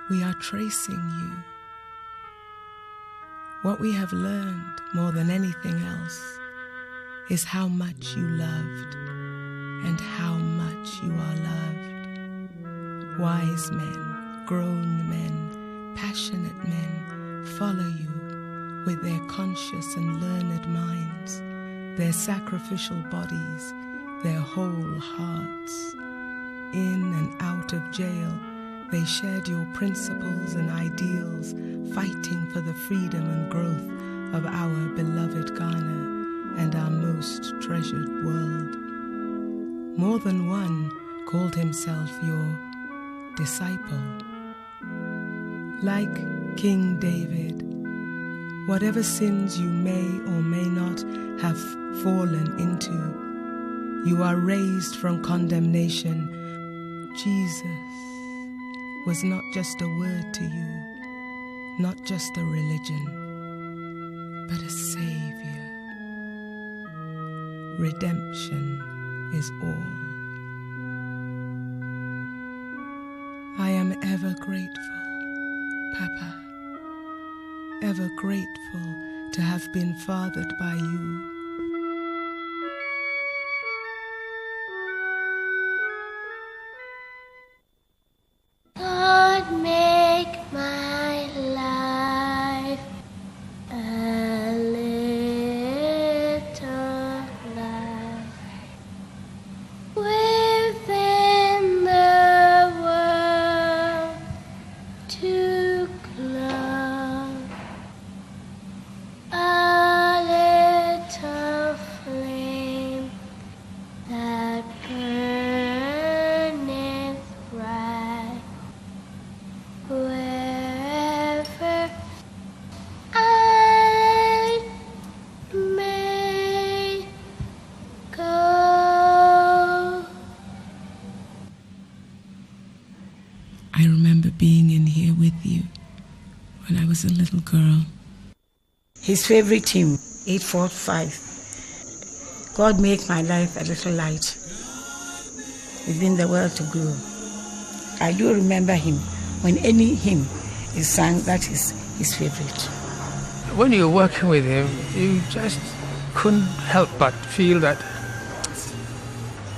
we are tracing you. What we have learned more than anything else is how much you loved and how much you are loved. Wise men, grown men, passionate men follow you with their conscious and learned minds, their sacrificial bodies, their whole hearts. In and out of jail, they shared your principles and ideals, fighting for the freedom and growth of our beloved Ghana and our most treasured world. More than one called himself your disciple. Like King David, whatever sins you may or may not have fallen into, you are raised from condemnation. Jesus was not just a word to you, not just a religion, but a Savior. Redemption is all. I am ever grateful, Papa, ever grateful to have been fathered by you. God, make my life a little light within the world to glow, a little flame that burneth bright wherever I may go. I remember being in here with you when I was a little girl. His favorite hymn, 845. God make my life a little light within the world to grow. I do remember him. When any hymn is sung, that is his favorite. When you're working with him, you just couldn't help but feel that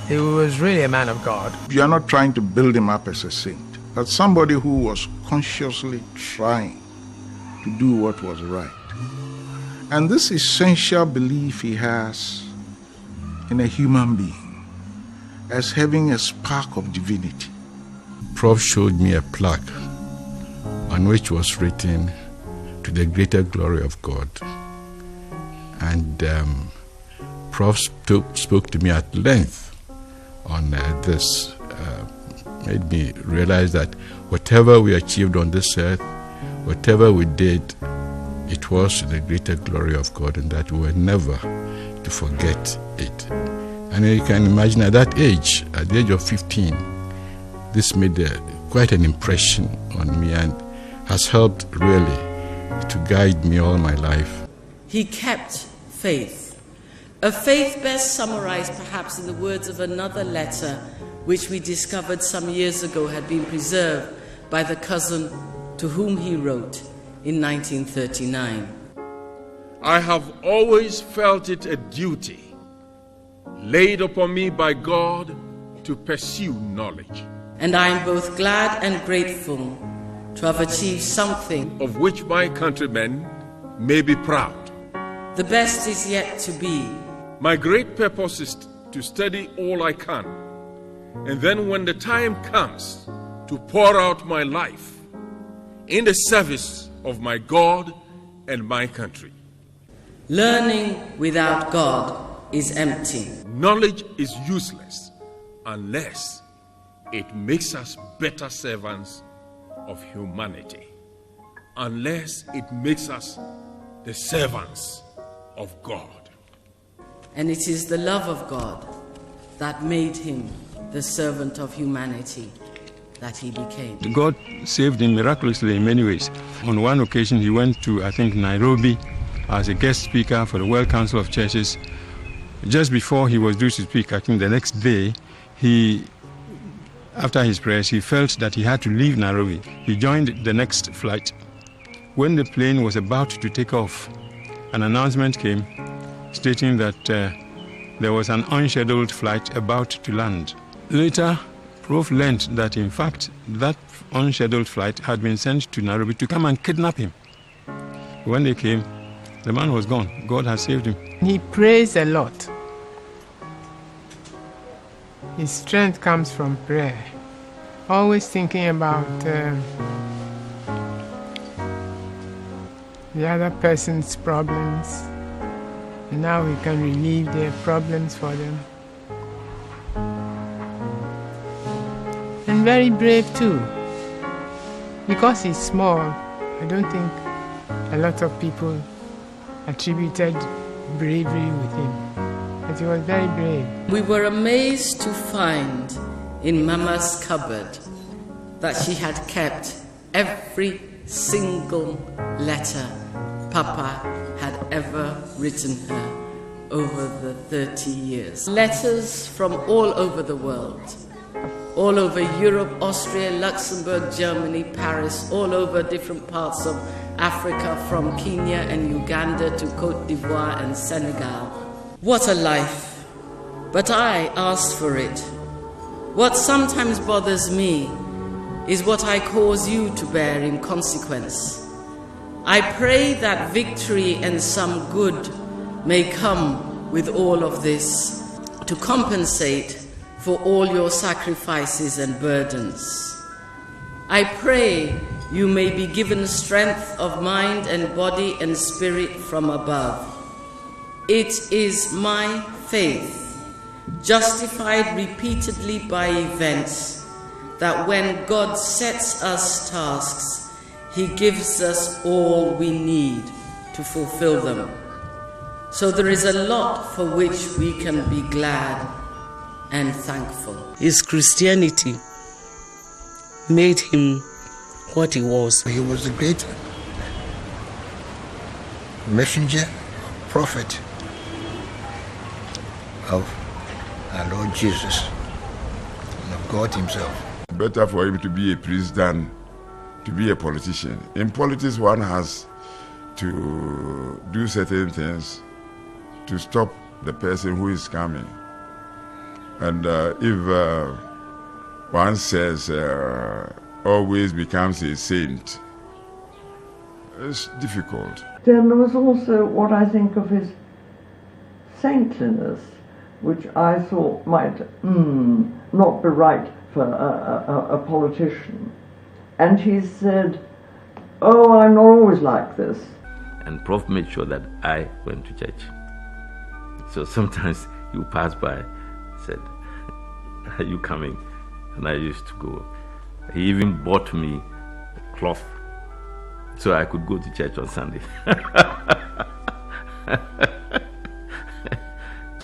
he was really a man of God. You are not trying to build him up as a saint, but somebody who was consciously trying to do what was right. And this essential belief he has in a human being as having a spark of divinity. Prof showed me a plaque on which was written, "To the greater glory of God." And Prof spoke to me at length on this, made me realize that whatever we achieved on this earth, whatever we did, it was to the greater glory of God, and that we were never to forget it. And you can imagine at that age, at the age of 15, this made quite an impression on me and has helped really to guide me all my life. He kept faith, a faith best summarized perhaps in the words of another letter which we discovered some years ago had been preserved by the cousin to whom he wrote in 1939. I have always felt it a duty laid upon me by God to pursue knowledge. And I am both glad and grateful to have achieved something of which my countrymen may be proud. The best is yet to be. My great purpose is to study all I can, and then when the time comes to pour out my life in the service of my God and my country. Learning without God is empty. Knowledge is useless unless it makes us better servants of humanity, unless it makes us the servants of God. And it is the love of God that made him the servant of humanity that he became. God saved him miraculously in many ways. On one occasion, he went to, I think, Nairobi as a guest speaker for the World Council of Churches. Just before he was due to speak, I think the next day, he after his prayers, he felt that he had to leave Nairobi. He joined the next flight. When the plane was about to take off, an announcement came stating that there was an unscheduled flight about to land. Later, Prof learned that in fact that unscheduled flight had been sent to Nairobi to come and kidnap him. When they came, the man was gone. God had saved him. He prays a lot. His strength comes from prayer. Always thinking about the other person's problems. Now he can relieve their problems for them. And very brave too. Because he's small, I don't think a lot of people attributed bravery with him. But he was very brave. We were amazed to find in Mama's cupboard that she had kept every single letter Papa had ever written her over the 30 years. Letters from all over the world. All over Europe, Austria, Luxembourg, Germany, Paris, all over different parts of Africa, from Kenya and Uganda to Cote d'Ivoire and Senegal. What a life! But I asked for it. What sometimes bothers me is what I cause you to bear in consequence. I pray that victory and some good may come with all of this to compensate for all your sacrifices and burdens. I pray you may be given strength of mind and body and spirit from above. It is my faith, justified repeatedly by events, that when God sets us tasks, He gives us all we need to fulfill them. So there is a lot for which we can be glad and thankful. His Christianity made him what he was. He was a great messenger, prophet of our Lord Jesus and of God Himself. Better for him to be a priest than to be a politician. In politics, one has to do certain things to stop the person who is coming. And if one says always becomes a saint, it's difficult. Then there was also what I think of his saintliness, which I thought might not be right for a politician. And he said, "Oh, I'm not always like this." And Prof made sure that I went to church. So sometimes he would pass by, said, "Are you coming?" And I used to go. He even bought me a cloth so I could go to church on Sunday.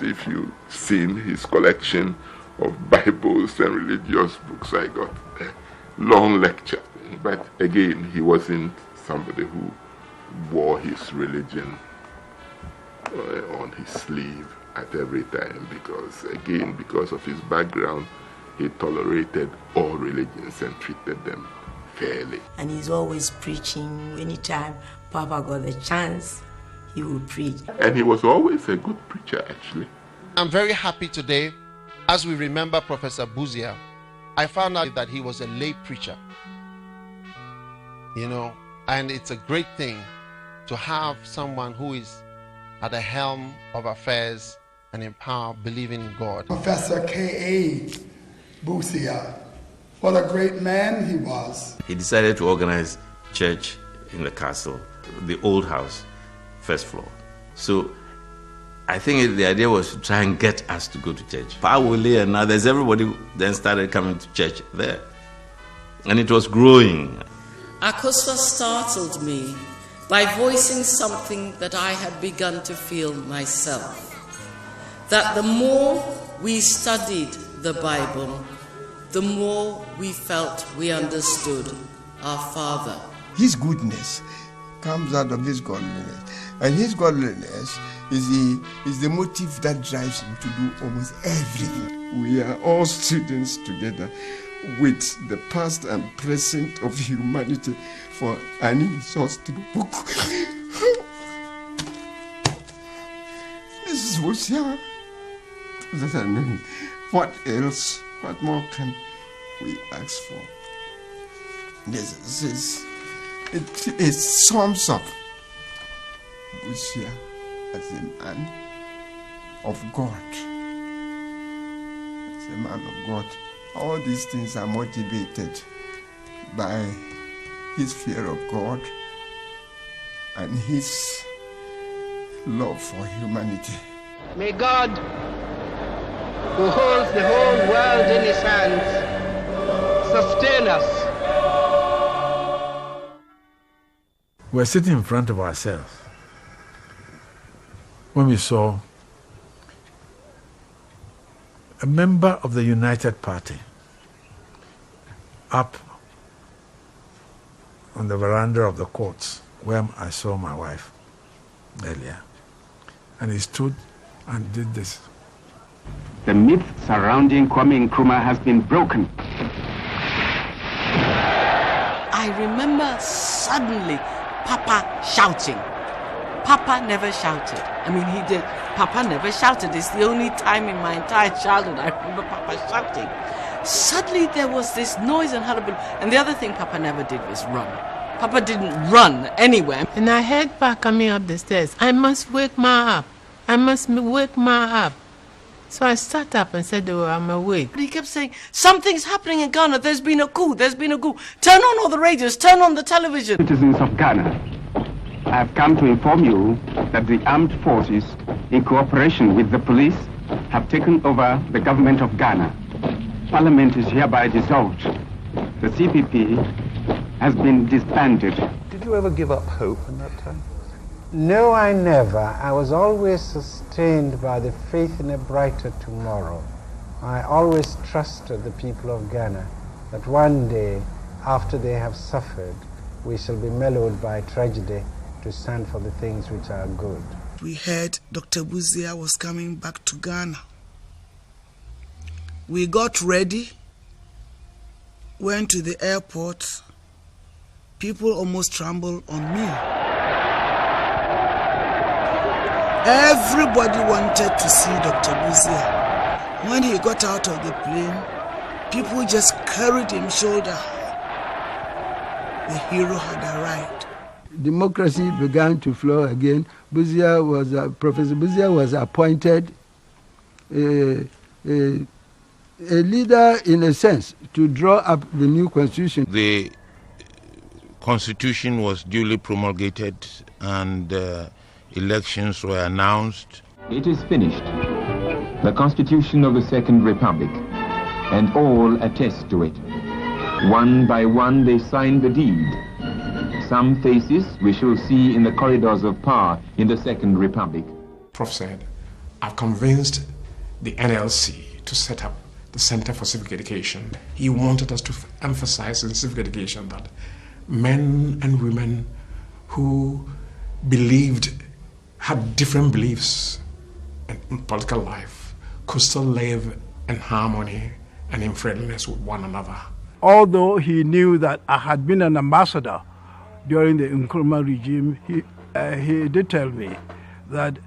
If you've seen his collection of Bibles and religious books, I got a long lecture. But again, he wasn't somebody who wore his religion on his sleeve at every time, because of his background, he tolerated all religions and treated them fairly. And he's always preaching. Anytime Papa got the chance, he would preach. And he was always a good preacher, actually. I'm very happy today, as we remember Professor Busia. I found out that he was a lay preacher. And it's a great thing to have someone who is at the helm of affairs and in power, believing in God. Professor K.A. Busia, what a great man he was. He decided to organize church in the castle, the old house, first floor. So I think the idea was to try and get us to go to church. Pawule and others, everybody then started coming to church there. And it was growing. Acosta startled me by voicing something that I had begun to feel myself. That the more we studied the Bible, the more we felt we understood our Father. His goodness comes out of his godliness. And his godliness is the motive that drives him to do almost everything. We are all students together. with the past and present of humanity for an exhaustive book. This is Busia. What else? What more can we ask for? It sums up Busia as a man of God. As a man of God. All these things are motivated by his fear of God and his love for humanity. May God, who holds the whole world in his hands, sustain us. We're sitting in front of ourselves when we saw a member of the United Party up on the veranda of the courts where I saw my wife earlier. And he stood and did this. The myth surrounding Kwame Nkrumah has been broken. I remember suddenly Papa shouting. Papa never shouted. I mean, he did. Papa never shouted. It's the only time in my entire childhood I remember Papa shouting. Suddenly there was this noise and hullabaloo. And the other thing Papa never did was run. Papa didn't run anywhere. And I heard Pa coming up the stairs. I must wake Ma up. I must wake Ma up. So I sat up and said, oh, I'm awake. But he kept saying, something's happening in Ghana. There's been a coup. There's been a coup. Turn on all the radios. Turn on the television. Citizens of Ghana, I have come to inform you that the armed forces, in cooperation with the police, have taken over the government of Ghana. Parliament is hereby dissolved. The CPP has been disbanded. Did you ever give up hope in that time? No, I never. I was always sustained by the faith in a brighter tomorrow. I always trusted the people of Ghana that one day, after they have suffered, we shall be mellowed by tragedy to stand for the things which are good. We heard Dr. Busia was coming back to Ghana. We got ready, went to the airport. People almost trampled on me. Everybody wanted to see Dr. Busia. When he got out of the plane, people just carried him shoulder high. The hero had arrived. Democracy began to flow again. Professor Busia was appointed a leader, in a sense, to draw up the new constitution. The constitution was duly promulgated and elections were announced. It is finished. The Constitution of the Second Republic, and all attest to it. One by one they signed the deed. Some faces we shall see in the corridors of power in the Second Republic. Prof said, I've convinced the NLC to set up the Center for Civic Education. He wanted us to emphasize in civic education that men and women who had different beliefs in political life could still live in harmony and in friendliness with one another. Although he knew that I had been an ambassador during the Nkrumah regime, he did tell me that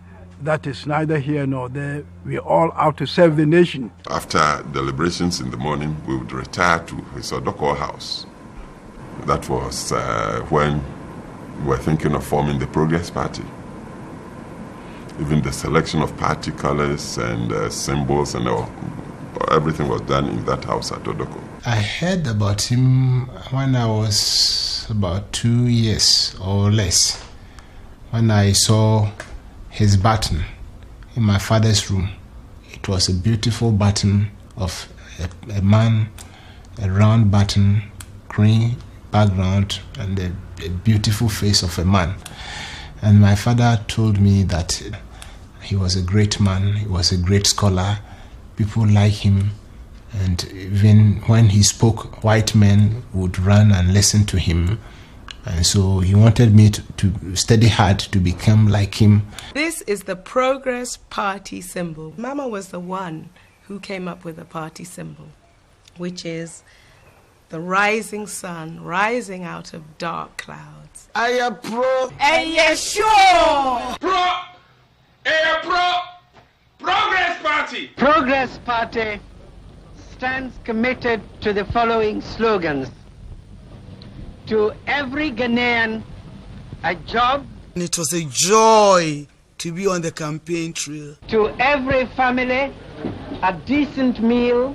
that is neither here nor there. We're all out to serve the nation. After deliberations in the morning, we would retire to his Odoko house. That was when we were thinking of forming the Progress Party. Even the selection of party colors and symbols and all, everything was done in that house at Odoko. I heard about him when I was about 2 years or less, when I saw his button in my father's room. It was a beautiful button of a man, a round button, green background, and a beautiful face of a man. And my father told me that he was a great man, he was a great scholar, people liked him, and even when he spoke, white men would run and listen to him. And so he wanted me to study hard to become like him. This is the Progress Party symbol. Mama was the one who came up with the party symbol, which is the rising sun rising out of dark clouds. I am pro. And yes, sure. Progress Party. Progress Party stands committed to the following slogans. To every Ghanaian, a job. It was a joy to be on the campaign trail. To every family, a decent meal,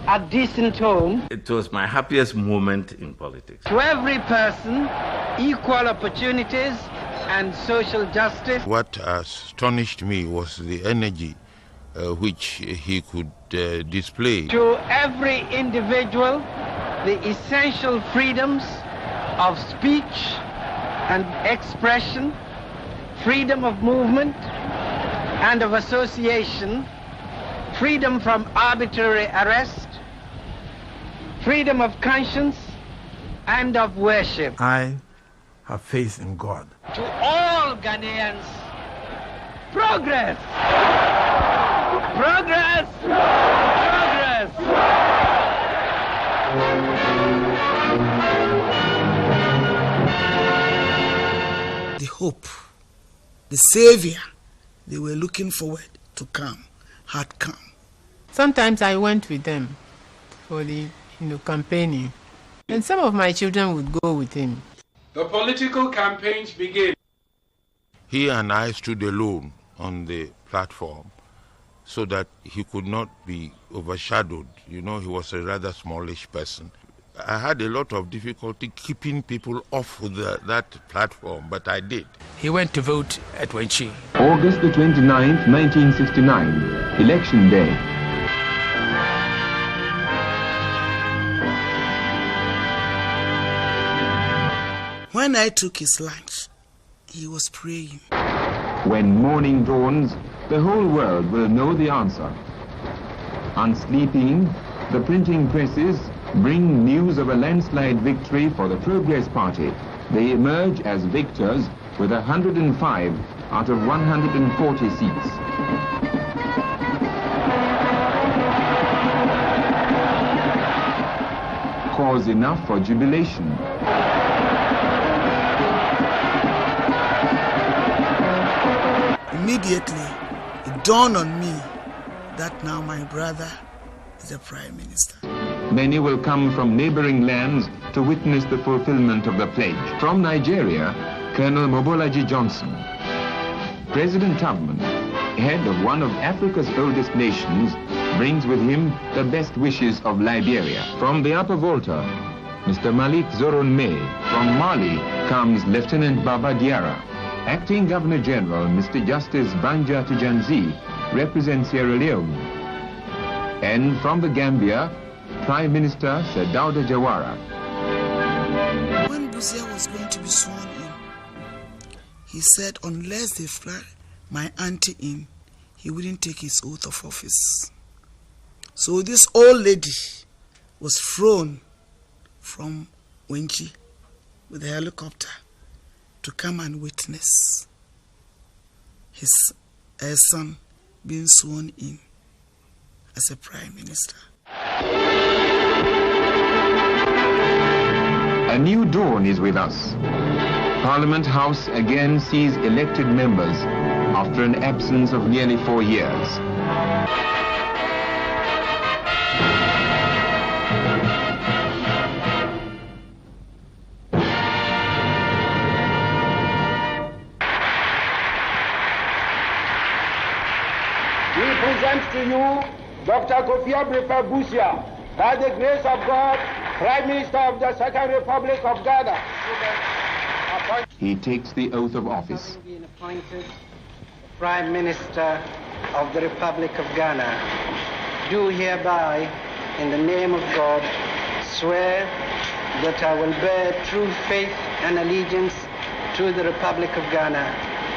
a decent home. It was my happiest moment in politics. To every person, equal opportunities and social justice. What astonished me was the energy which he could display. To every individual, the essential freedoms of speech and expression, freedom of movement and of association, freedom from arbitrary arrest, freedom of conscience and of worship. I have faith in God. To all Ghanaians, progress! Progress! Progress! The hope, the savior they were looking forward to come had come. Sometimes I went with them for the campaigning, and some of my children would go with him. The political campaigns begin. He and I stood alone on the platform so that he could not be overshadowed. You know, he was a rather smallish person. I had a lot of difficulty keeping people off that platform, but I did. He went to vote at Wenchi. August the 29th, 1969, Election Day. When I took his lunch, he was praying. When morning dawns, the whole world will know the answer. Unsleeping, the printing presses bring news of a landslide victory for the Progress Party. They emerge as victors with 105 out of 140 seats. Cause enough for jubilation. Immediately, it dawned on me that now my brother is the Prime Minister. Many will come from neighboring lands to witness the fulfillment of the pledge. From Nigeria, Colonel Mobolaji Johnson. President Tubman, head of one of Africa's oldest nations, brings with him the best wishes of Liberia. From the Upper Volta, Mr. Malik Zoronme. From Mali comes Lieutenant Baba Diarra. Acting Governor General Mr. Justice Banja Tijanzi represents Sierra Leone. And from the Gambia, Prime Minister Sir Dawda Jawara. When Busia was going to be sworn in, he said unless they fly my auntie in, he wouldn't take his oath of office. So this old lady was thrown from Wenchi with a helicopter to come and witness her son being sworn in as a Prime Minister. A new dawn is with us. Parliament House again sees elected members after an absence of nearly 4 years. We present to you Dr. Prof Busia, by the grace of God, Prime Minister of the Second Republic of Ghana. He takes the oath of office. Being appointed Prime Minister of the Republic of Ghana, do hereby, in the name of God, swear that I will bear true faith and allegiance to the Republic of Ghana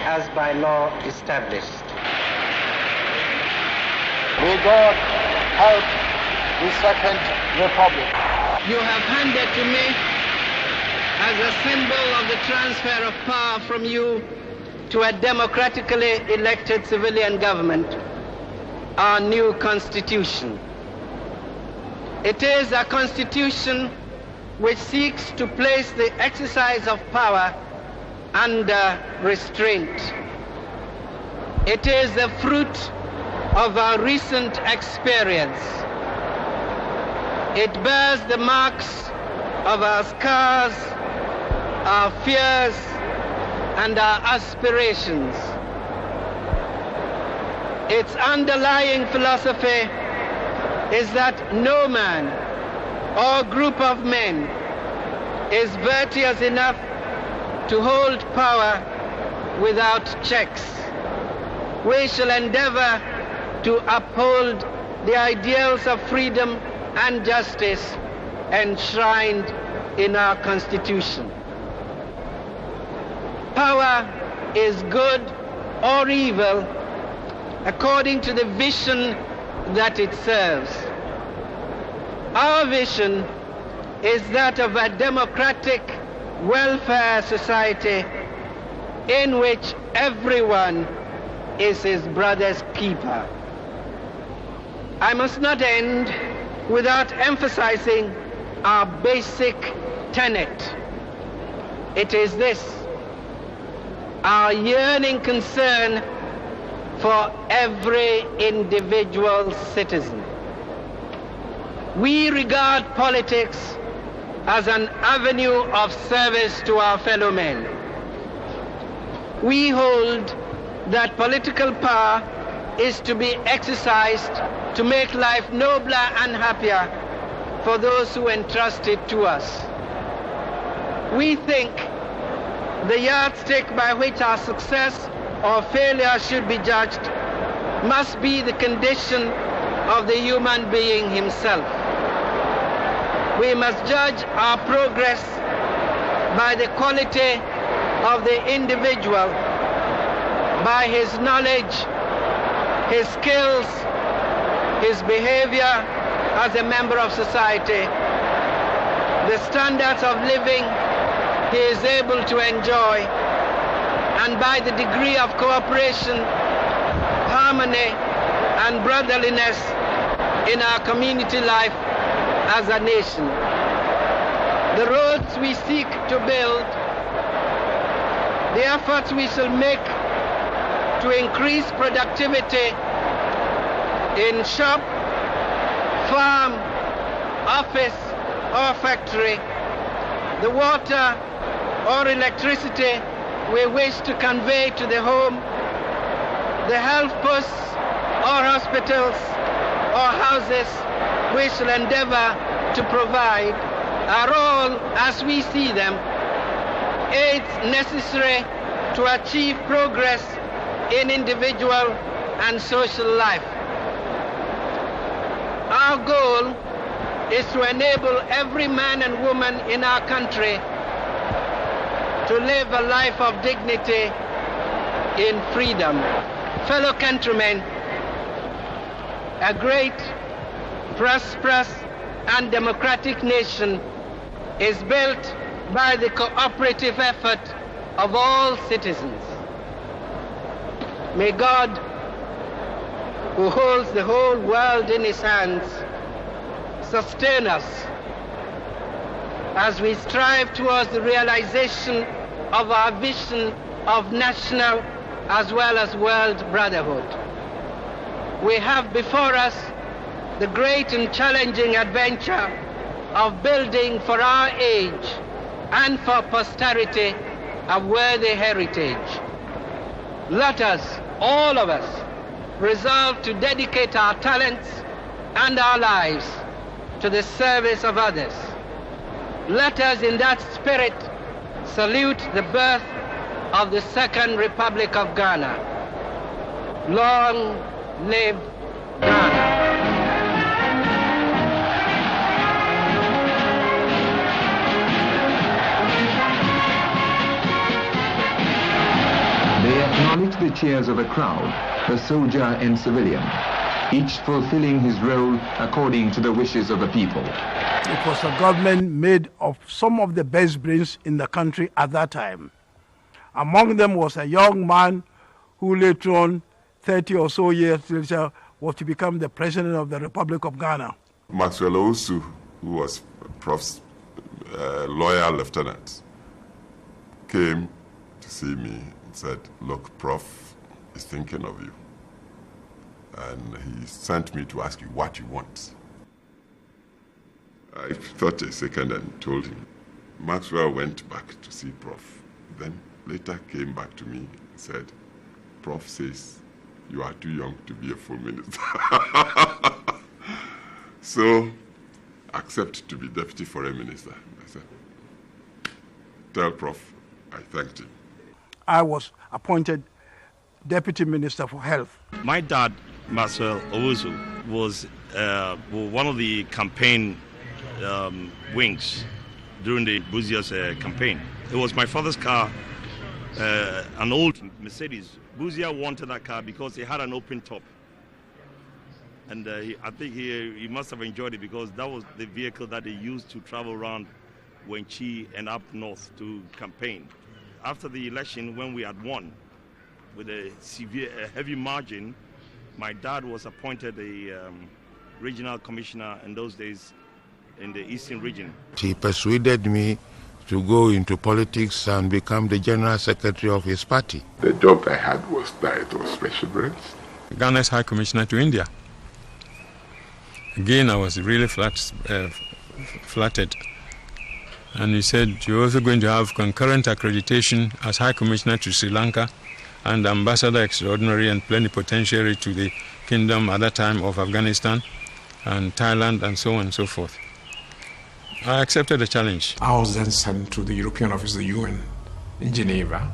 as by law established. May God help the Second Republic. You have handed to me, as a symbol of the transfer of power from you to a democratically elected civilian government, our new constitution. It is a constitution which seeks to place the exercise of power under restraint. It is the fruit of our recent experience. It bears the marks of our scars, our fears, and our aspirations. Its underlying philosophy is that no man or group of men is virtuous enough to hold power without checks. We shall endeavor to uphold the ideals of freedom and justice enshrined in our Constitution. Power is good or evil according to the vision that it serves. Our vision is that of a democratic welfare society in which everyone is his brother's keeper. I must not end without emphasizing our basic tenet. It is this: our yearning concern for every individual citizen. We regard politics as an avenue of service to our fellow men. We hold that political power is to be exercised to make life nobler and happier for those who entrust it to us. We think the yardstick by which our success or failure should be judged must be the condition of the human being himself. We must judge our progress by the quality of the individual, by his knowledge, his skills, his behavior as a member of society, the standards of living he is able to enjoy, and by the degree of cooperation, harmony, and brotherliness in our community life as a nation. The roads we seek to build, the efforts we shall make to increase productivity in shop, farm, office, or factory, the water or electricity we wish to convey to the home, the health posts or hospitals or houses we shall endeavor to provide are all, as we see them, aids necessary to achieve progress in individual and social life. Our goal is to enable every man and woman in our country to live a life of dignity in freedom. Fellow countrymen, a great, prosperous, and democratic nation is built by the cooperative effort of all citizens. May God, who holds the whole world in his hands, sustain us as we strive towards the realization of our vision of national as well as world brotherhood. We have before us the great and challenging adventure of building for our age and for posterity a worthy heritage. Let us, all of us, resolve to dedicate our talents and our lives to the service of others. Let us, in that spirit, salute the birth of the Second Republic of Ghana. Long live Ghana. They acknowledge the cheers of a crowd, a soldier and civilian, each fulfilling his role according to the wishes of the people. It was a government made of some of the best brains in the country at that time. Among them was a young man who later on, 30 or so years later, was to become the president of the Republic of Ghana. Maxwell Owusu, who was Prof's lawyer lieutenants came to see me and said, look, Prof is thinking of you. And he sent me to ask you what you want. I thought a second and told him. Maxwell went back to see Prof. Then later came back to me and said, Prof says you are too young to be a full minister. So, accept to be deputy foreign minister. I said, tell Prof I thanked him. I was appointed deputy minister for health. My dad, Maxwell Owusu, was one of the campaign wings during the Busia's campaign. It was my father's car, an old Mercedes. Busia wanted that car because it had an open top. And I think he must have enjoyed it because that was the vehicle that they used to travel around Wenchi and up north to campaign. After the election, when we had won with a heavy margin, my dad was appointed a regional commissioner in those days in the Eastern region. He persuaded me to go into politics and become the general secretary of his party. The job I had was Director of Special Branch. Ghana's High Commissioner to India. Again, I was really flattered. And he said, you're also going to have concurrent accreditation as High Commissioner to Sri Lanka and Ambassador Extraordinary and Plenipotentiary to the Kingdom at that time of Afghanistan and Thailand and so on and so forth. I accepted the challenge. I was then sent to the European Office of the UN in Geneva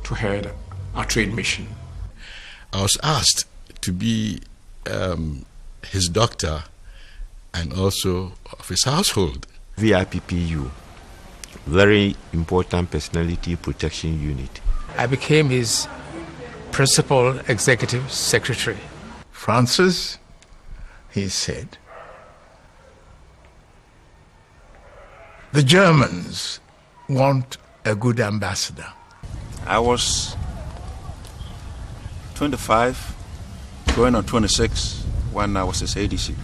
to head a trade mission. I was asked to be his doctor and also of his household. VIPPU, very important personality protection unit. I became his principal executive secretary. Francis, he said, the Germans want a good ambassador. I was 25, going on 26 when I was his ADC.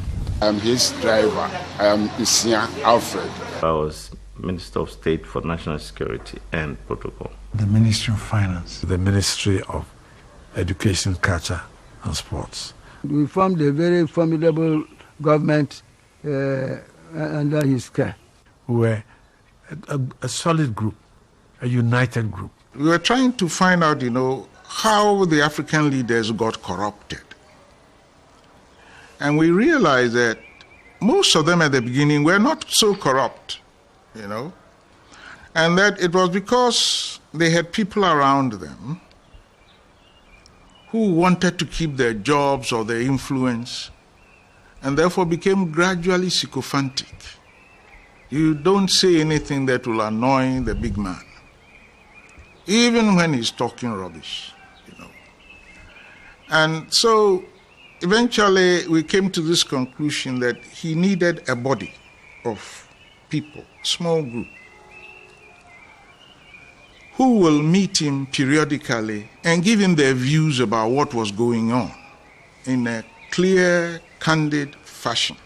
I'm his driver. I am Isian Alfred. I was Minister of State for National Security and Protocol. The Ministry of Finance. The Ministry of Education, Culture and Sports. We formed a very formidable government under his care. We were a solid group, a united group. We were trying to find out, how the African leaders got corrupted. And we realized that most of them at the beginning were not so corrupt, and that it was because they had people around them who wanted to keep their jobs or their influence and therefore became gradually sycophantic. You don't say anything that will annoy the big man, even when he's talking rubbish, And so eventually we came to this conclusion that he needed a body of people, small group, who will meet him periodically and give him their views about what was going on in a clear, candid fashion.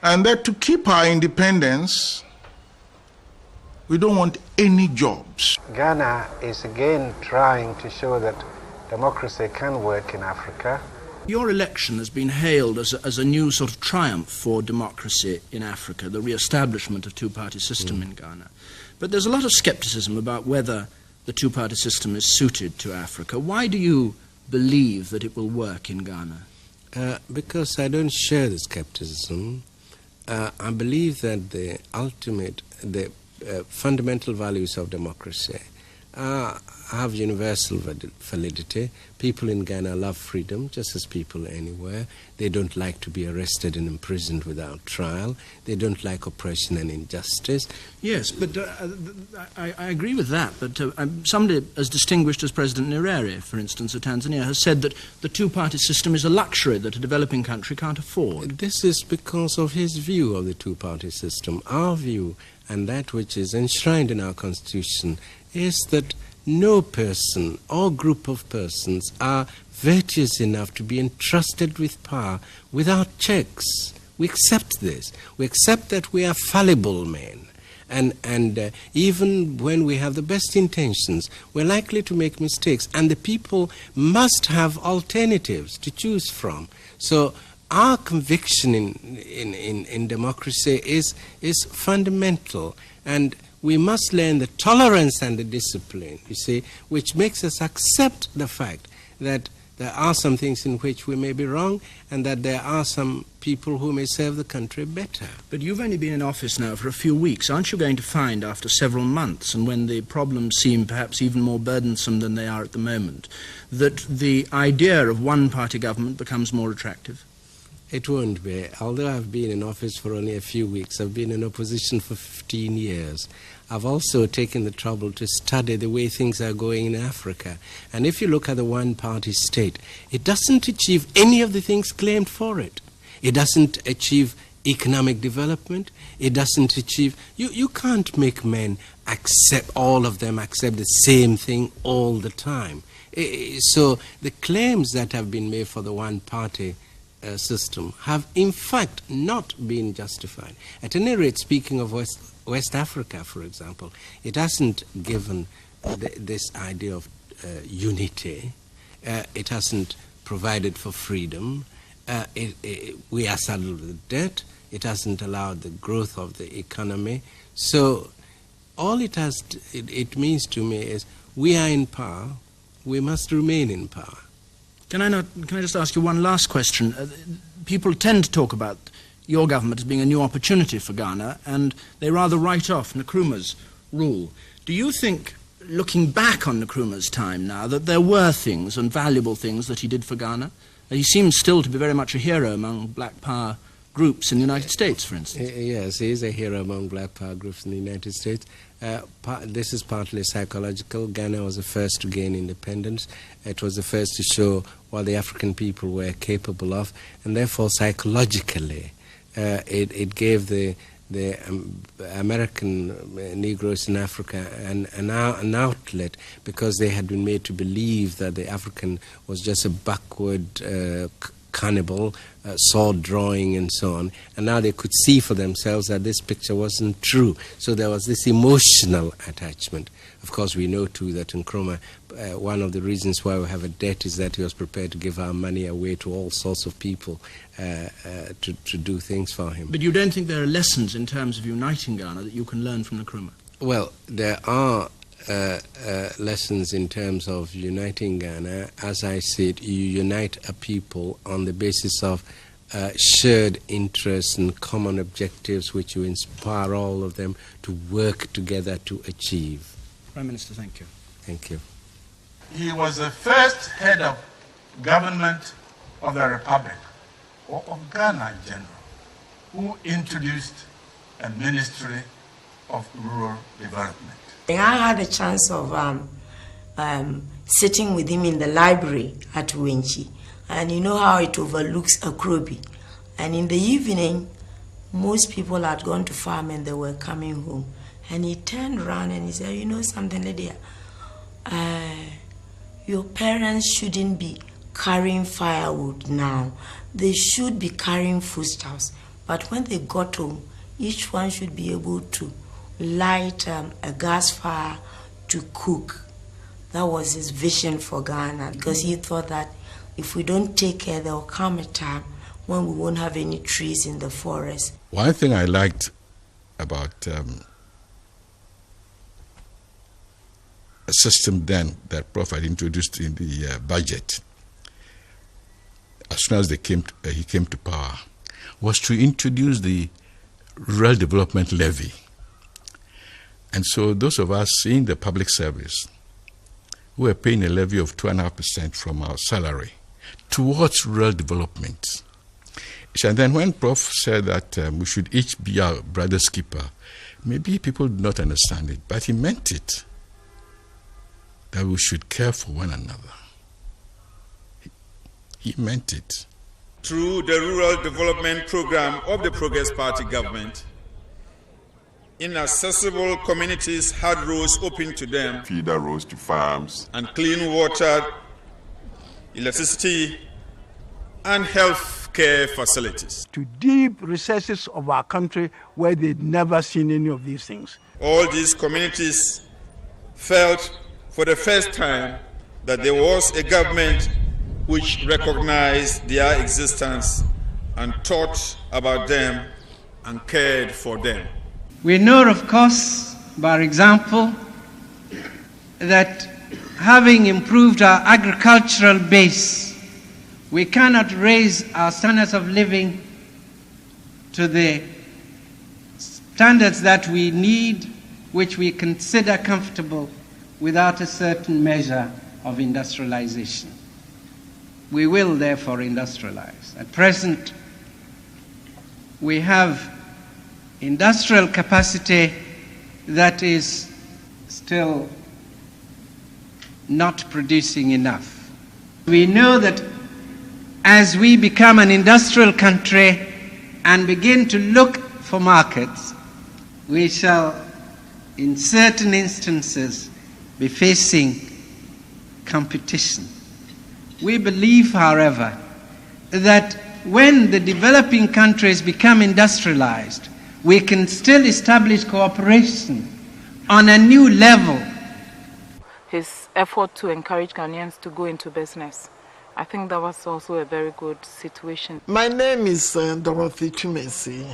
And that to keep our independence, we don't want any jobs. Ghana is again trying to show that democracy can work in Africa. Your election has been hailed as a new sort of triumph for democracy in Africa, the re-establishment of two-party system in Ghana. But there's a lot of skepticism about whether the two-party system is suited to Africa. Why do you believe that it will work in Ghana? Because I don't share the skepticism. I believe that the fundamental values of democracy have universal validity. People in Ghana love freedom, just as people anywhere. They don't like to be arrested and imprisoned without trial. They don't like oppression and injustice. Yes, but I agree with that. But somebody as distinguished as President Nyerere, for instance, of Tanzania, has said that the two-party system is a luxury that a developing country can't afford. This is because of his view of the two-party system. Our view, and that which is enshrined in our Constitution, is that no person or group of persons are virtuous enough to be entrusted with power without checks, We accept this. We accept that we are fallible men. And even when we have the best intentions, we're likely to make mistakes. And the people must have alternatives to choose from. So our conviction in democracy is fundamental. And we must learn the tolerance and the discipline, you see, which makes us accept the fact that there are some things in which we may be wrong and that there are some people who may serve the country better. But you've only been in office now for a few weeks. Aren't you going to find after several months, and when the problems seem perhaps even more burdensome than they are at the moment, that the idea of one-party government becomes more attractive? It won't be. Although I've been in office for only a few weeks, I've been in opposition for 15 years. I've also taken the trouble to study the way things are going in Africa. And if you look at the one-party state, it doesn't achieve any of the things claimed for it. It doesn't achieve economic development. It doesn't achieve... You can't make men accept, all of them accept the same thing all the time. So the claims that have been made for the one-party system have in fact not been justified. At any rate, speaking of West Africa, for example, it hasn't given this idea of unity. It hasn't provided for freedom. We are saddled with debt. It hasn't allowed the growth of the economy. So all it means to me is we are in power. We must remain in power. Can I just ask you one last question? People tend to talk about your government as being a new opportunity for Ghana, and they rather write off Nkrumah's rule. Do you think, looking back on Nkrumah's time now, that there were things and valuable things that he did for Ghana? He seems still to be very much a hero among black power groups in the United States, for instance. Yes, he is a hero among black power groups in the United States. This is partly psychological. Ghana was the first to gain independence. It was the first to show what the African people were capable of, and therefore psychologically it gave the American Negroes in Africa an outlet, because they had been made to believe that the African was just a backward cannibal, sword drawing and so on, and now they could see for themselves that this picture wasn't true. So there was this emotional attachment. Of course, we know too that Nkrumah, one of the reasons why we have a debt is that he was prepared to give our money away to all sorts of people to do things for him. But you don't think there are lessons in terms of uniting Ghana that you can learn from Nkrumah? Well, there are lessons in terms of uniting Ghana. As I said, you unite a people on the basis of shared interests and common objectives, which you inspire all of them to work together to achieve. Prime Minister, thank you. Thank you. He was the first head of government of the Republic, or of Ghana in general, who introduced a Ministry of Rural Development. I had a chance of sitting with him in the library at Wenchi, and you know how it overlooks Akrobi. And in the evening, most people had gone to farm and they were coming home. And he turned around and he said, you know something, Lydia, your parents shouldn't be carrying firewood now. They should be carrying foodstuffs. But when they got home, each one should be able to light a gas fire to cook. That was his vision for Ghana, because he thought that if we don't take care, there will come a time when we won't have any trees in the forest. One thing I liked about a system then that Prof had introduced in the budget, as soon as he came to power, was to introduce the Rural Development Levy. And so those of us in the public service who were paying a levy of 2.5% from our salary towards rural development. And then when Prof said that we should each be our brother's keeper, maybe people do not understand it, but he meant it, that we should care for one another. He meant it. Through the Rural Development Program of the Progress Party government, inaccessible communities had roads open to them, feeder roads to farms, and clean water, electricity, and health care facilities. To deep recesses of our country where they'd never seen any of these things. All these communities felt for the first time that there was a government which recognized their existence and thought about them and cared for them. We know, of course, by example, that having improved our agricultural base, we cannot raise our standards of living to the standards that we need, which we consider comfortable, without a certain measure of industrialization. We will therefore industrialize. At present, we have industrial capacity that is still not producing enough. We know that as we become an industrial country and begin to look for markets, we shall, in certain instances, be facing competition. We believe, however, that when the developing countries become industrialized, we can still establish cooperation on a new level. His effort to encourage Ghanaians to go into business, I think that was also a very good situation. My name is Dorothy Chumesi,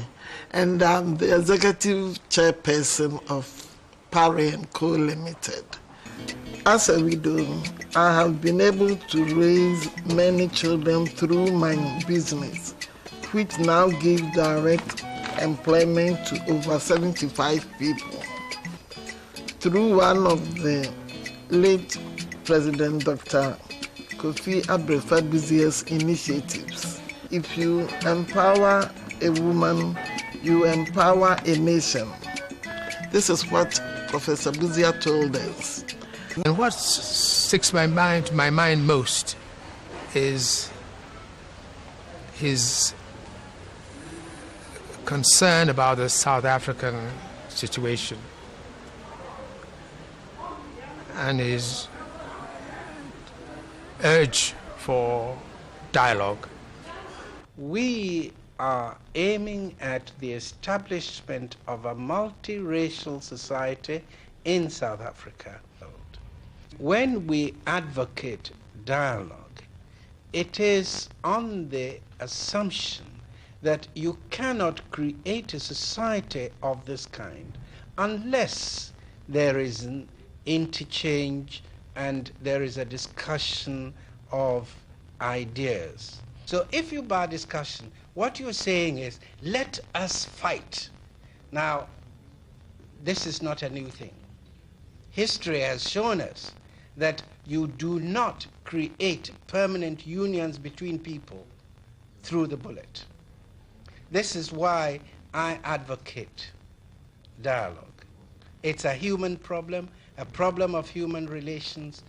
and I'm the executive chairperson of Parry & Co. Limited. As a widow, I have been able to raise many children through my business, which now gives direct employment to over 75 people. Through one of the late President Dr. Prof Busia's initiatives. If you empower a woman, you empower a nation. This is what Professor Busia told us. And what sticks my mind most is his concern about the South African situation and his urge for dialogue. We are aiming at the establishment of a multiracial society in South Africa. When we advocate dialogue, it is on the assumption that you cannot create a society of this kind unless there is an interchange and there is a discussion of ideas. So if you bar discussion, what you're saying is, let us fight. Now, this is not a new thing. History has shown us that you do not create permanent unions between people through the bullet. This is why I advocate dialogue. It's a human problem, a problem of human relations.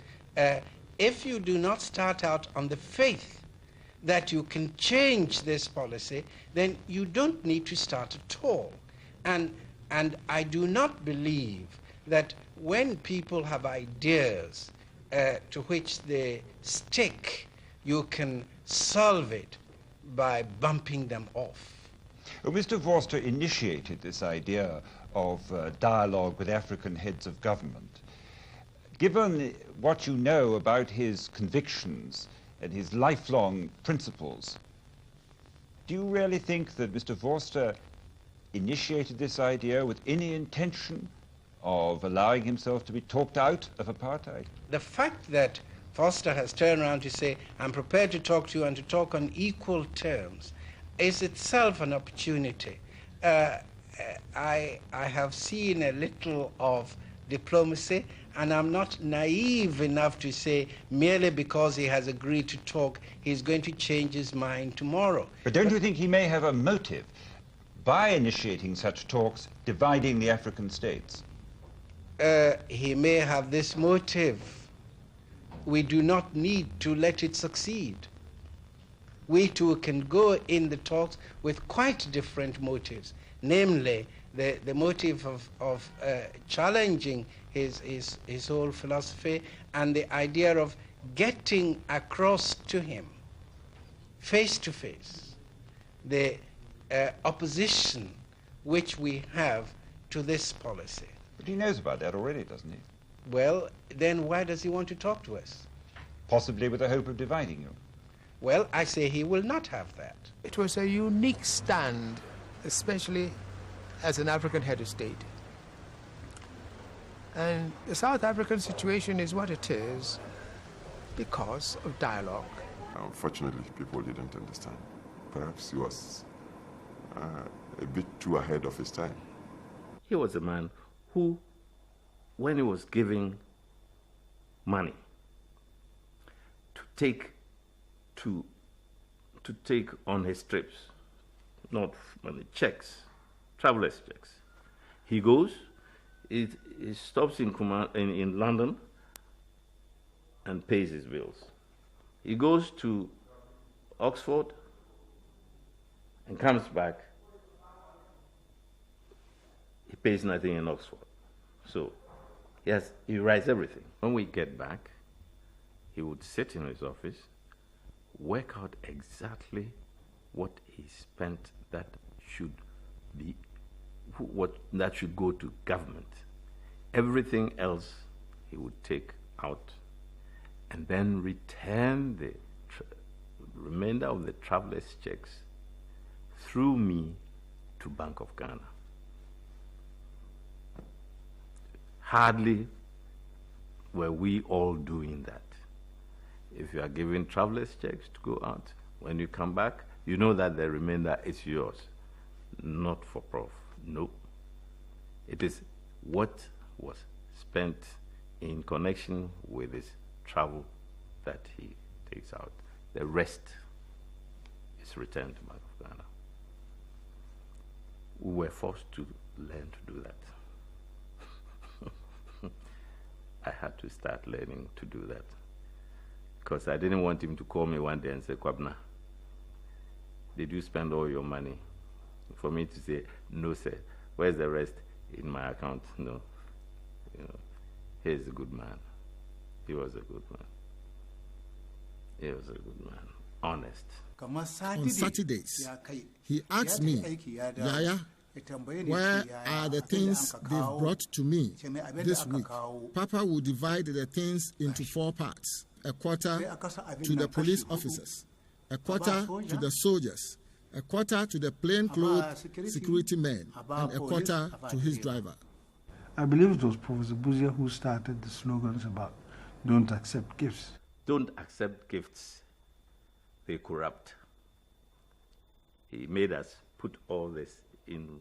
If you do not start out on the faith that you can change this policy, then you don't need to start at all. And I do not believe that when people have ideas to which they stick, you can solve it by bumping them off. Mr. Vorster initiated this idea of dialogue with African heads of government. Given what you know about his convictions and his lifelong principles, do you really think that Mr. Vorster initiated this idea with any intention of allowing himself to be talked out of apartheid? The fact that Vorster has turned around to say, I'm prepared to talk to you and to talk on equal terms, is itself an opportunity. I have seen a little of diplomacy, and I'm not naive enough to say merely because he has agreed to talk, he's going to change his mind tomorrow. But don't you think he may have a motive by initiating such talks, dividing the African states? He may have this motive. We do not need to let it succeed. We too can go in the talks with quite different motives, namely the motive of challenging his whole philosophy and the idea of getting across to him face to face the opposition which we have to this policy. But he knows about that already, doesn't he? Well, then why does he want to talk to us? Possibly with the hope of dividing you. Well, I say he will not have that. It was a unique stand, especially as an African head of state. And the South African situation is what it is because of dialogue. Unfortunately, people didn't understand. Perhaps he was a bit too ahead of his time. He was a man who, when he was giving money to take on his trips, not money, checks, travelers' checks, he goes, he stops in London and pays his bills. He goes to Oxford and comes back. He pays nothing in Oxford. So he writes everything. When we get back, he would sit in his office, work out exactly what he spent that should go to government. Everything else he would take out and then return the remainder of the travelers' checks through me to Bank of Ghana. Hardly were we all doing that. If you are giving travelers' checks to go out, when you come back, you know that the remainder is yours, not for Prof. No. It is what was spent in connection with his travel that he takes out. The rest is returned to Bank of Ghana. We were forced to learn to do that. I had to start learning to do that because I didn't want him to call me one day and say, Kwabna, did you spend all your money? For me to say, no, sir. Where's the rest? In my account? No. You know, he's a good man. He was a good man. He was a good man. Honest. On Saturdays, he asked me, Yaya, where are the things they've brought to me this week? Papa will divide the things into 4 parts. A quarter to the police officers, a quarter to the soldiers, a quarter to the plainclothes security men, and a quarter to his driver. I believe it was Prof Busia who started the slogans about don't accept gifts. Don't accept gifts. They corrupt. He made us put all this in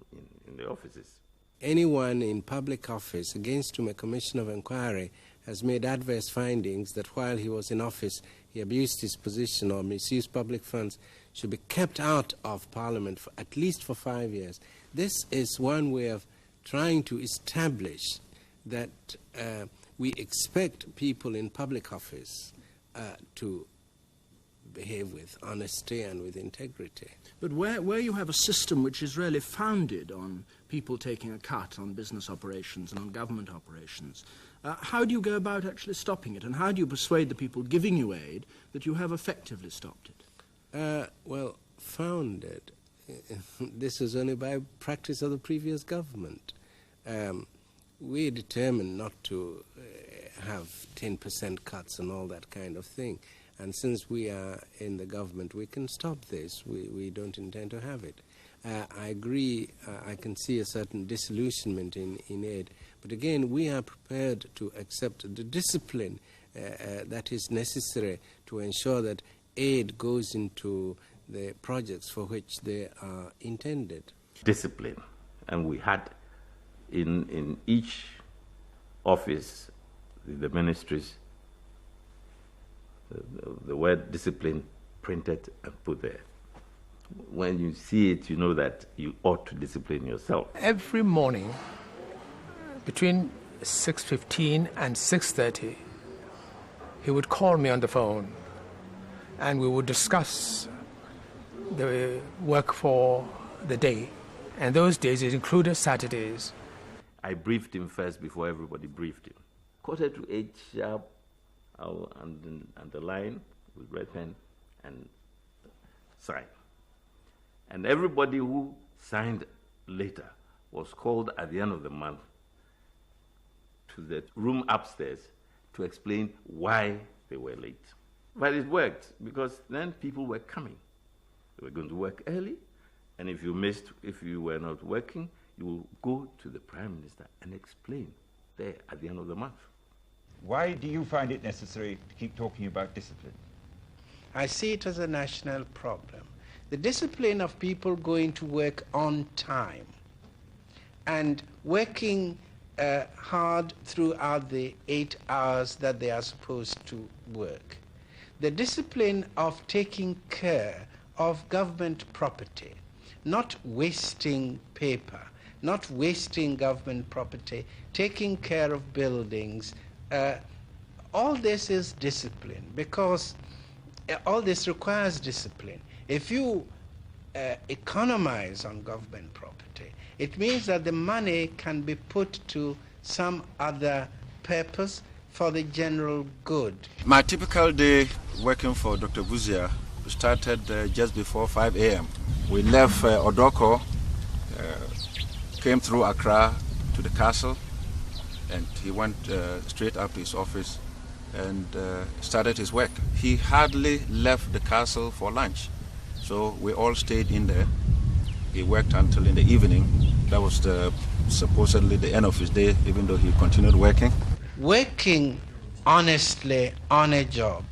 the offices. Anyone in public office against whom a commission of inquiry has made adverse findings that while he was in office he abused his position or misused public funds should be kept out of Parliament for at least for 5 years. This is one way of trying to establish that we expect people in public office to behave with honesty and with integrity. But where you have a system which is really founded on people taking a cut on business operations and on government operations, how do you go about actually stopping it? And how do you persuade the people giving you aid that you have effectively stopped it? Well, founded. This is only by practice of the previous government. We determined not to have 10% cuts and all that kind of thing. And since we are in the government, we can stop this. We don't intend to have it. I agree, I can see a certain disillusionment in aid. But again, we are prepared to accept the discipline that is necessary to ensure that aid goes into the projects for which they are intended. Discipline. And we had in each office, the ministries, the word discipline printed and put there. When you see it, you know that you ought to discipline yourself. Every morning, between 6:15 and 6:30, he would call me on the phone and we would discuss the work for the day. And those days, it included Saturdays. I briefed him first before everybody briefed him. 7:45 sharp, I'll underline with red pen and sign. And everybody who signed later was called at the end of the month to the room upstairs to explain why they were late. But it worked, because then people were coming. They were going to work early, and if you were not working, you will go to the Prime Minister and explain there at the end of the month. Why do you find it necessary to keep talking about discipline? I see it as a national problem. The discipline of people going to work on time and working hard throughout the 8 hours that they are supposed to work. The discipline of taking care of government property, not wasting paper, not wasting government property, taking care of buildings. All this is discipline, because all this requires discipline. If you economize on government property, it means that the money can be put to some other purpose for the general good. My typical day working for Dr. Busia started just before 5 a.m. We left Odoko, came through Accra to the castle, and he went straight up to his office and started his work. He hardly left the castle for lunch, so we all stayed in there. He worked until in the evening. That was supposedly the end of his day, even though he continued working. Working honestly on a job,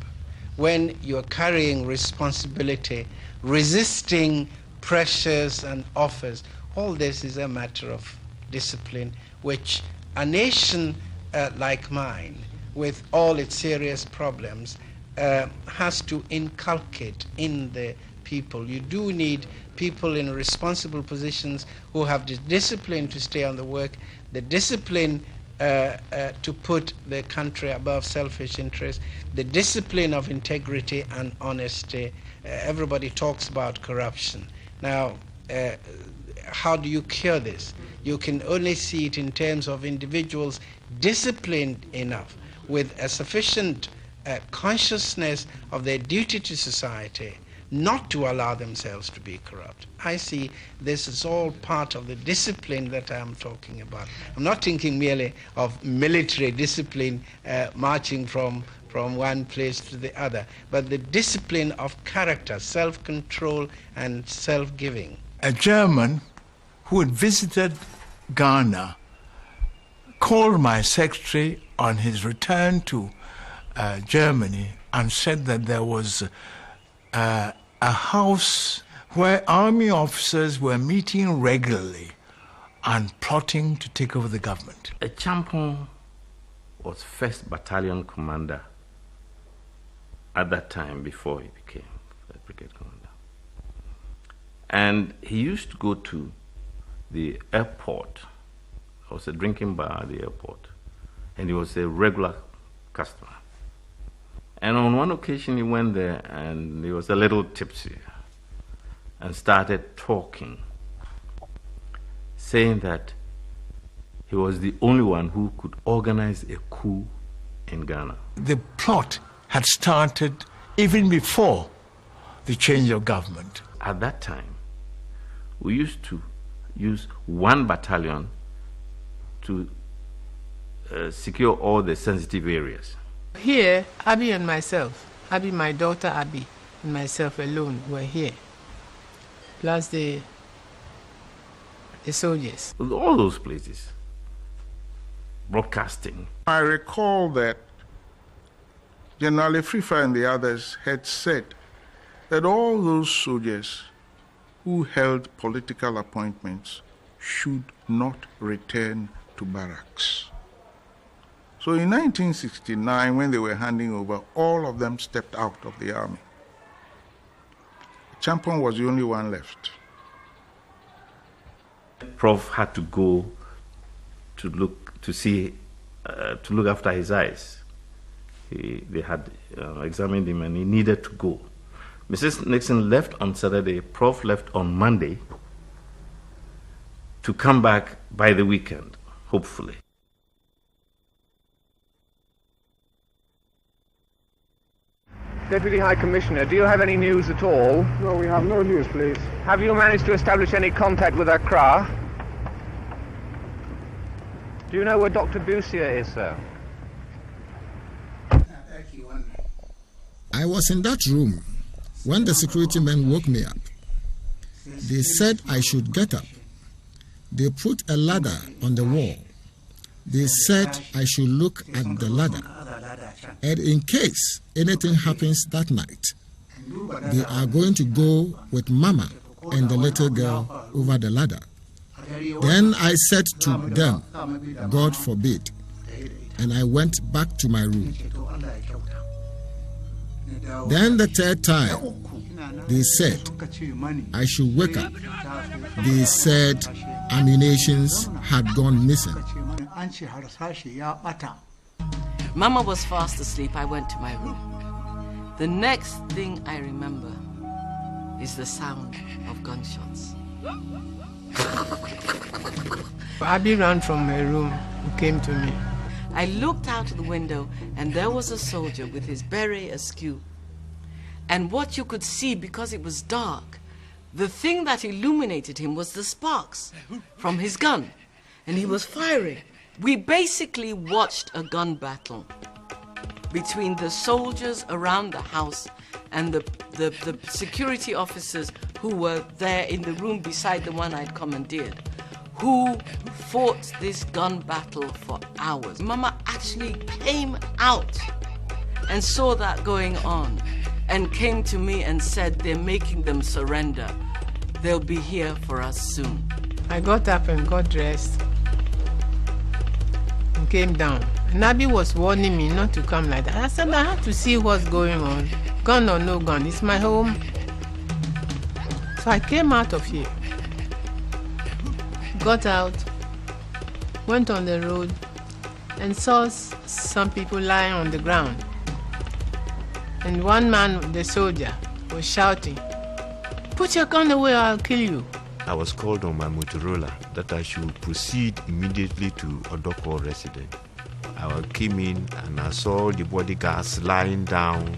when you're carrying responsibility, resisting pressures and offers, all this is a matter of discipline, which a nation like mine, with all its serious problems, has to inculcate in the people. You do need people in responsible positions who have the discipline to stay on the work, the discipline to put the country above selfish interests, the discipline of integrity and honesty. Everybody talks about corruption. Now, how do you cure this? You can only see it in terms of individuals disciplined enough, with a sufficient consciousness of their duty to society, not to allow themselves to be corrupt. I see this is all part of the discipline that I'm talking about. I'm not thinking merely of military discipline, marching from one place to the other, but the discipline of character, self-control and self-giving. A German who had visited Ghana called my secretary on his return to Germany and said that there was a house where army officers were meeting regularly and plotting to take over the government. A Champon was 1st Battalion Commander at that time, before he became the Brigade Commander. And he used to go to the airport. There was a drinking bar at the airport, and he was a regular customer. And on one occasion he went there and he was a little tipsy and started talking, saying that he was the only one who could organize a coup in Ghana. The plot had started even before the change of government. At that time, we used to use one battalion to secure all the sensitive areas. Here, Abby and myself, Abby, my daughter Abby, and myself alone were here, plus the soldiers. All those places, broadcasting. I recall that General Efrifa and the others had said that all those soldiers who held political appointments should not return to barracks. So in 1969, when they were handing over, all of them stepped out of the army. Champon was the only one left. Prof had to go to look after his eyes. They had examined him and he needed to go. Mrs. Nixon left on Saturday, Prof left on Monday to come back by the weekend, hopefully. Deputy High Commissioner, do you have any news at all? No, we have no news, please. Have you managed to establish any contact with Accra? Do you know where Dr. Busia is, sir? I was in that room when the security men woke me up. They said I should get up. They put a ladder on the wall. They said I should look at the ladder. And in case anything happens that night, they are going to go with Mama and the little girl over the ladder. Then I said to them, God forbid. And I went back to my room. Then the third time, they said I should wake up. They said ammunitions had gone missing. Mama was fast asleep. I went to my room. The next thing I remember is the sound of gunshots. Abby ran from her room and came to me. I looked out of the window and there was a soldier with his beret askew. And what you could see, because it was dark, the thing that illuminated him was the sparks from his gun. And he was firing. We basically watched a gun battle between the soldiers around the house and the security officers who were there in the room beside the one I'd commandeered, who fought this gun battle for hours. Mama actually came out and saw that going on and came to me and said, they're making them surrender. They'll be here for us soon. I got up and got dressed and came down. And Abby was warning me not to come like that. I said, I have to see what's going on. Gun or no gun, it's my home. So I came out of here, got out, went on the road, and saw some people lying on the ground. And one man, the soldier, was shouting, "Put your gun away or I'll kill you." I was called on my Motorola that I should proceed immediately to Odoko residence. I came in and I saw the bodyguards lying down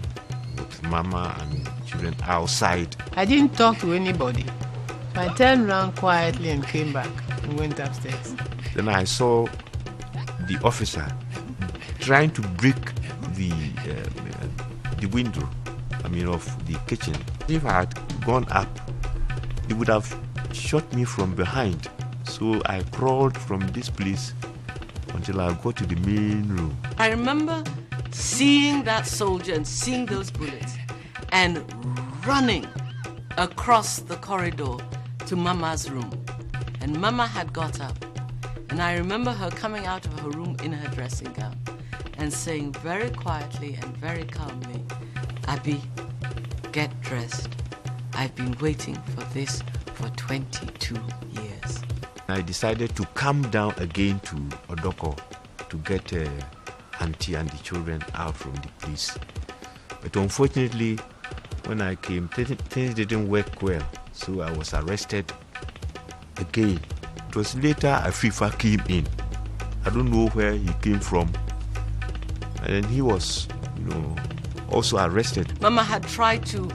with Mama and children outside. I didn't talk to anybody. So I turned around quietly and came back and went upstairs. Then I saw the officer trying to break the window, of the kitchen. If I had gone up, he would have shot me from behind. So I crawled from this place until I got to the main room. I remember seeing that soldier and seeing those bullets and running across the corridor to Mama's room. And Mama had got up. And I remember her coming out of her room in her dressing gown and saying very quietly and very calmly, "Abby, get dressed. I've been waiting for this for 22 years. I decided to come down again to Odoko to get Auntie and the children out from the police. But unfortunately, when I came, things didn't work well, so I was arrested again. It was later a FIFA came in. I don't know where he came from. And then he was, also arrested. Mama had tried to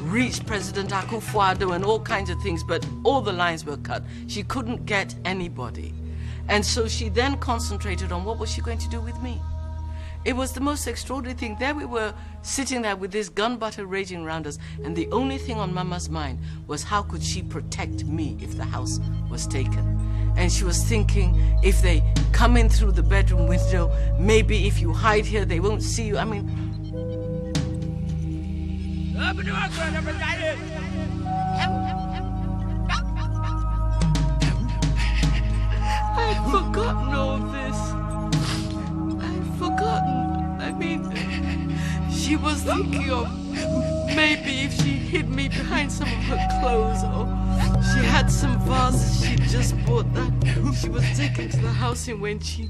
reach President Akufo-Addo and all kinds of things, but all the lines were cut. She couldn't get anybody. And so she then concentrated on what was she going to do with me. It was the most extraordinary thing. There we were sitting there with this gun battle raging around us, and the only thing on Mama's mind was how could she protect me if the house was taken. And she was thinking, if they come in through the bedroom window, maybe if you hide here, they won't see you. I'd forgotten all this. I'd forgotten. She was thinking of maybe if she hid me behind some of her clothes, or she had some vases she just bought that she was taking to the house in Wenchi.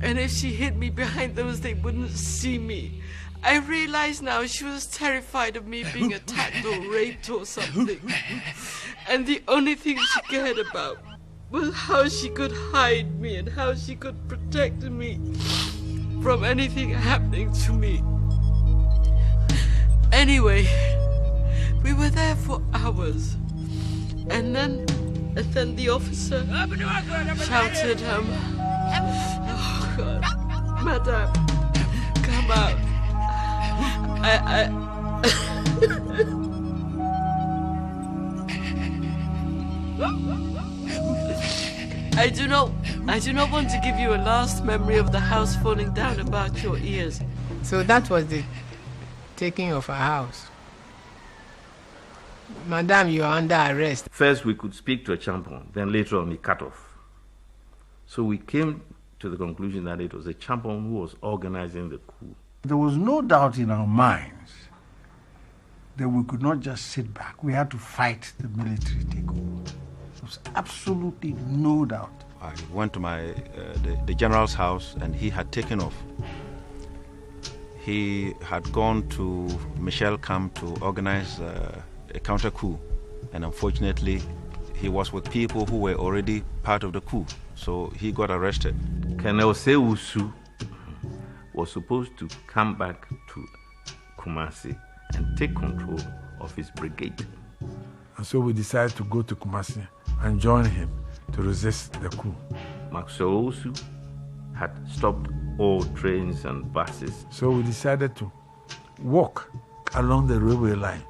And if she hid me behind those, they wouldn't see me. I realize now she was terrified of me being attacked or raped or something. And the only thing she cared about was how she could hide me and how she could protect me from anything happening to me. Anyway, we were there for hours. And then the officer shouted, oh God, Madam, come out. I do not want to give you a last memory of the house falling down about your ears. So that was the taking of our house. Madam, you are under arrest. First we could speak to a champon, then later on he cut off. So we came to the conclusion that it was a champon who was organizing the coup. There was no doubt in our minds that we could not just sit back. We had to fight the military takeover. There was absolutely no doubt. I went to the general's house and he had taken off. He had gone to Michel camp to organize a counter coup, and unfortunately he was with people who were already part of the coup, so he got arrested. Colonel Seusu was supposed to come back to Kumasi and take control of his brigade. And so we decided to go to Kumasi and join him to resist the coup. Maxwell Osu had stopped all trains and buses. So we decided to walk along the railway line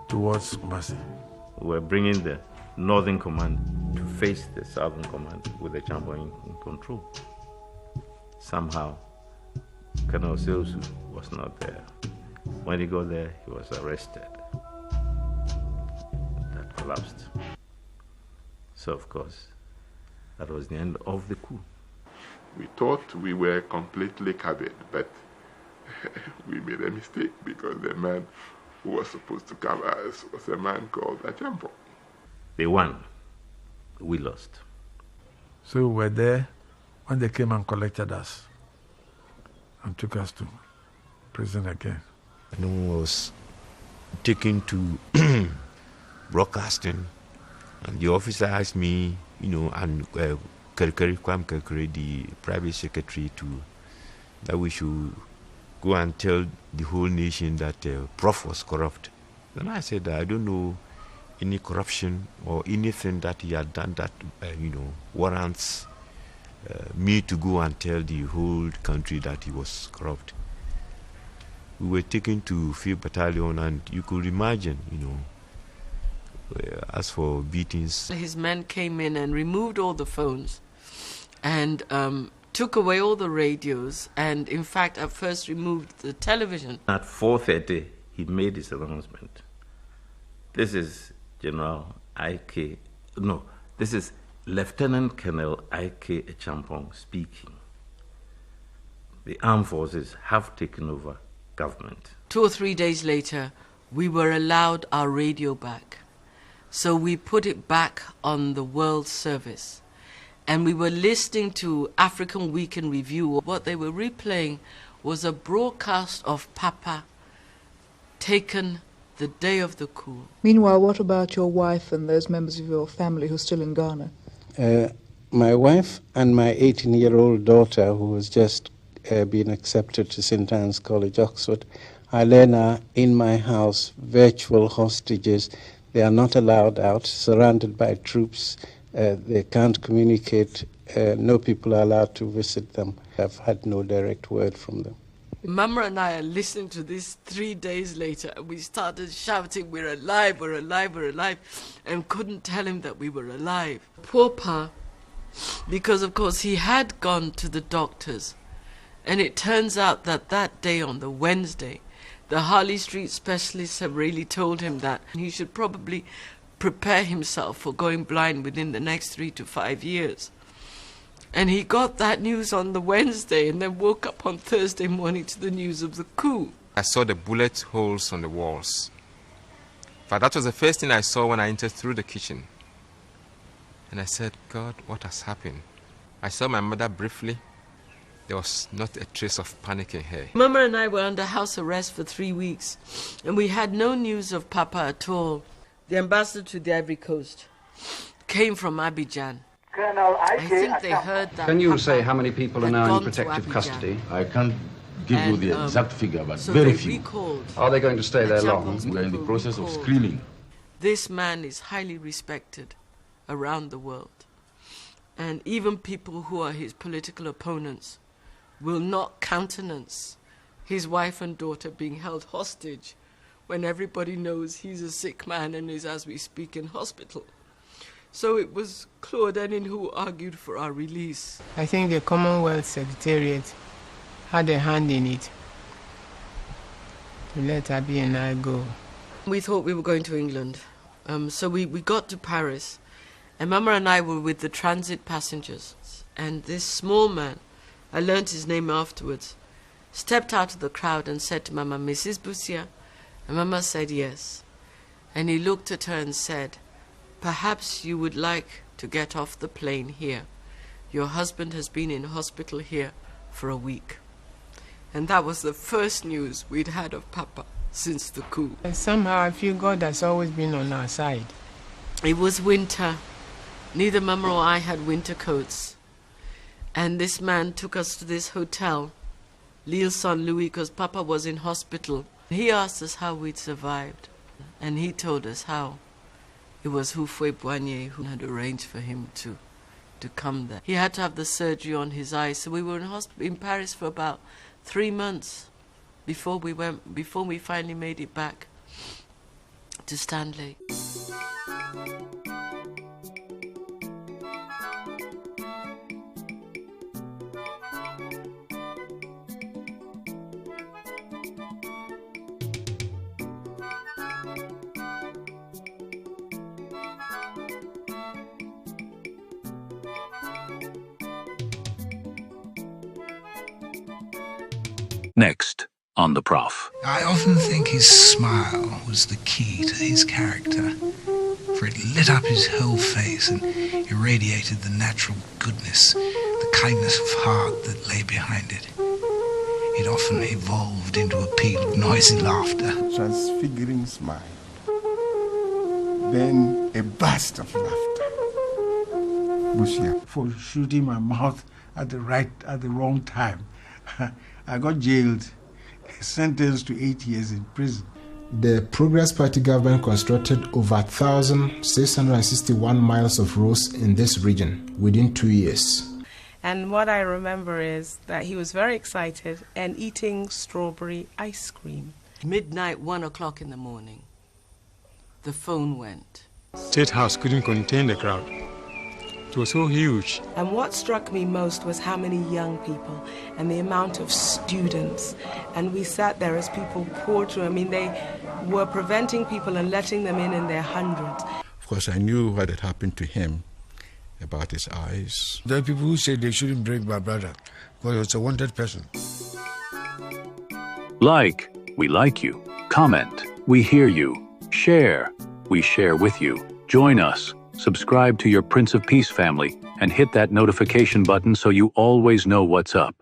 towards Kumasi. We were bringing the Northern Command to face the Southern Command with the champon in control. Somehow, Colonel Seusu was not there. When he got there, he was arrested. That collapsed. So, of course, that was the end of the coup. We thought we were completely covered, but we made a mistake because the man who was supposed to cover us was a man called Achampo. They won. We lost. So we were there when they came and collected us and took us to prison again. And I was taken to broadcasting, and the officer asked me, and the private secretary, that we should go and tell the whole nation that Prof was corrupt. Then I said, I don't know any corruption or anything that he had done that, warrants me to go and tell the whole country that he was corrupt. We were taken to 5th Battalion, and you could imagine, as for beatings. His men came in and removed all the phones and took away all the radios, and in fact at first removed the television. At 4:30 he made his announcement. This is this is Lieutenant Colonel I.K. Echampong speaking. The armed forces have taken over government. 2 or 3 days later, we were allowed our radio back. So we put it back on the world service. And we were listening to African Week in Review. What they were replaying was a broadcast of Papa taken the day of the coup. Meanwhile, what about your wife and those members of your family who are still in Ghana? My wife and my 18-year-old daughter, who has just been accepted to St. Anne's College, Oxford, I learn are in my house, virtual hostages. They are not allowed out, surrounded by troops. They can't communicate. No people are allowed to visit them. I've had no direct word from them. Mama and I are listening to this 3 days later, and we started shouting, we're alive, we're alive, we're alive, and couldn't tell him that we were alive. Poor Pa, because of course he had gone to the doctors, and it turns out that that day on the Wednesday, the Harley Street specialists have really told him that he should probably prepare himself for going blind within the next 3 to 5 years. And he got that news on the Wednesday and then woke up on Thursday morning to the news of the coup. I saw the bullet holes on the walls. But that was the first thing I saw when I entered through the kitchen. And I said, God, what has happened? I saw my mother briefly. There was not a trace of panic in her. Mama and I were under house arrest for 3 weeks, and we had no news of Papa at all. The ambassador to the Ivory Coast came from Abidjan. I think they heard that. Can you Papa say how many people are had now gone in to protective Abidjan. custody? I can't give you the exact figure, but so very few. Are they going to stay there long? We're in the process of screening. This man is highly respected around the world. And even people who are his political opponents will not countenance his wife and daughter being held hostage when everybody knows he's a sick man and is, as we speak, in hospital. So it was Claude Enin who argued for our release. I think the Commonwealth Secretariat had a hand in it to let Abi and I go. We thought we were going to England. So we got to Paris, and Mama and I were with the transit passengers. And this small man, I learnt his name afterwards, stepped out of the crowd and said to Mama, "Mrs. Busia?" And Mama said yes. And he looked at her and said, "Perhaps you would like to get off the plane here. Your husband has been in hospital here for a week." And that was the first news we'd had of Papa since the coup. And somehow I feel God has always been on our side. It was winter. Neither Mama or I had winter coats. And this man took us to this hotel, L'Île Saint-Louis, because Papa was in hospital. He asked us how we'd survived. And he told us how. It was Houphouët Boigny who had arranged for him to come there. He had to have the surgery on his eye, so we were in Paris for about 3 months before we finally made it back to Stanley. Next on The Prof. I often think his smile was the key to his character, for it lit up his whole face and irradiated the natural goodness, the kindness of heart that lay behind it. It often evolved into a peal of noisy laughter. Transfiguring smile, then a burst of laughter. Busia. For shooting my mouth at the wrong time. I got jailed, sentenced to 8 years in prison. The Progress Party government constructed over 1,661 miles of roads in this region within 2 years. And what I remember is that he was very excited and eating strawberry ice cream. Midnight, 1 o'clock in the morning, the phone went. State House couldn't contain the crowd. It was so huge. And what struck me most was how many young people and the amount of students. And we sat there as people poured through. I mean, they were preventing people and letting them in their hundreds. Of course, I knew what had happened to him about his eyes. There are people who say they shouldn't bring my brother because he was a wanted person. Like, we like you. Comment, we hear you. Share, we share with you. Join us. Subscribe to your Prince of Peace family and hit that notification button so you always know what's up.